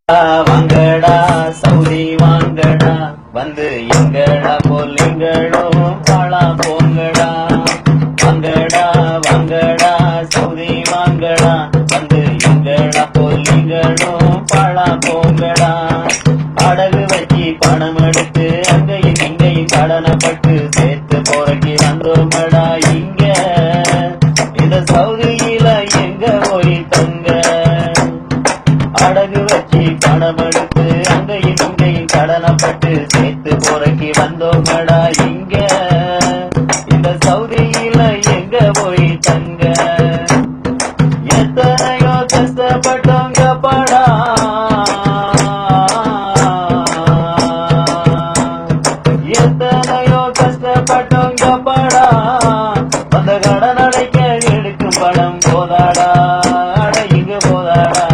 வாங்கடா சவுதி வாங்கடா வந்து எங்கடா போலிங்களும் பாழா போங்கடா. வாங்கடா வாங்கடா சவுதி வாங்கடா வந்து எங்கடா போலிங்களும் பாழா போங்கடா. அடகு வச்சு பணம் எடுத்து அங்கையும் இங்கையும் கடனப்பட்டு சேர்த்து போறக்கி வந்தோமடா. இங்க இந்த சவுதியில எங்க போய் தங்க? அடகு வச்சு பணம் எடுத்து அங்கையும் இங்கையும் கடனப்பட்டு சேர்த்து போறக்கி வந்தோமடா. இங்க இந்த சவுதியில எங்க போய் தங்க? எத்தனையோ கஷ்டப்பட்டவங்க படா, எத்தனையோ கஷ்டப்பட்டவங்க படா. அந்த கடன் அடைக்க எடுக்கும் பணம் போதாடா, அடையுங்க போதாடா.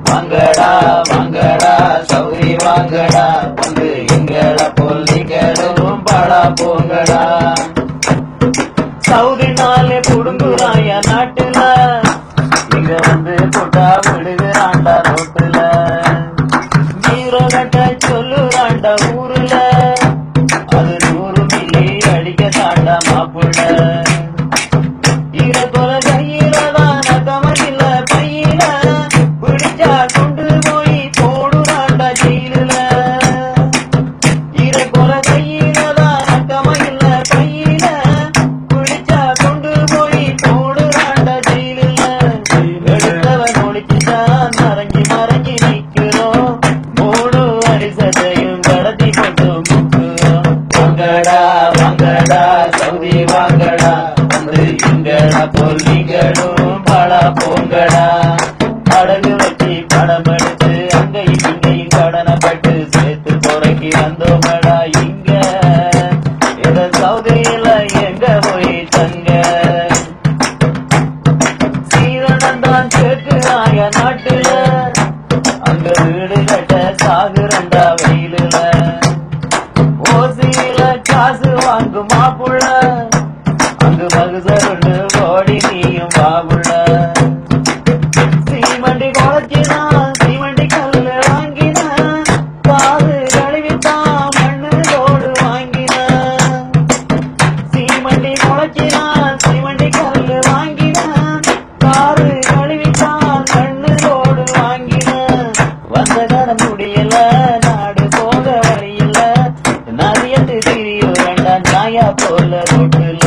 வாங்கடா வாங்கடா சௌரி வாங்கடா வந்து எங்கடா பொல்லிகளும் பாடா போங்கடா. சவுதி நாளே புடுங்குறாய நாட்டுல, இங்க வந்து போட்டா விடுகிறாண்டா ரோட்டுல. ஹீரோ கட்ட சொல்லுறாண்டா ஊருல, அது 100 மில்லி அடிக்க தாண்டா மாப்புள்ள. ஈரத்தொல கையிலதான் நகமகில பையில, பிடிச்சா கொண்டு போய் போடுறாண்டா ஜெயிலுல. ஈரத்தொல கையிலதான் நகமகில பையில, பிடிச்சா கொண்டு போய் போடுறாண்டா ஜெயிலுல. எடுத்தவன் ஒழிச்சுதான் மறைஞ்சி மறைஞ்சி நிக்கிறோம், 3 வருஷத்தையும் கடத்தி கொண்டு முக்குறோம். வாங்கடா வாங்கடா சவுதி வாங்கடா வந்து எங்கடா பொல்லிகளும் பாழா போங்கடா. அடகு வச்சு படம் எடுத்து அங்கையும் இங்கையும் கடனப்பட்டு சேர்த்து போறக்கி வந்தோமடா. இங்க இந்த சவுதியில எங்க போய் தங்க? சீரணந்தான் கேட்கிறாய நாட்டுல, அங்க வீடு கட்ட சாகுறண்டா வெயிலுல. ஓசியில காசு வாங்கும் மாப்புள்ள, அங்கு மகுசருண்டு ஓடி நீயும் பாபுள்ள. சீமண்டி குழச்சினா சீமண்டி கல்லு வாங்கின, காது கழுவித்தான் மண்ணு தோடு வாங்கின. சீமண்டி குழச்சினா சீமண்டி கல்லு வாங்கின, காது கழுவித்தான் மண்ணு தோடு வாங்கின. வந்த கடன் முடியல, நாடு போக வழியில, நதியத்து திரியும் வேண்டாம் நாயா போல ரோட்டுல.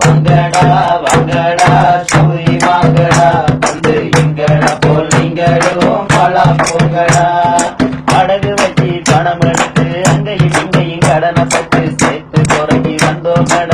வாங்கடா வாங்கடா சவுதி வாங்கடா வந்து எங்கடா பொல்லிங்களும் பாழா போங்கடா. அடகு வச்சு பணம் எடுத்து அங்கையும் இங்கையும் கடனப்பட்டு சேர்த்து குறைக்கி வந்தோமடா.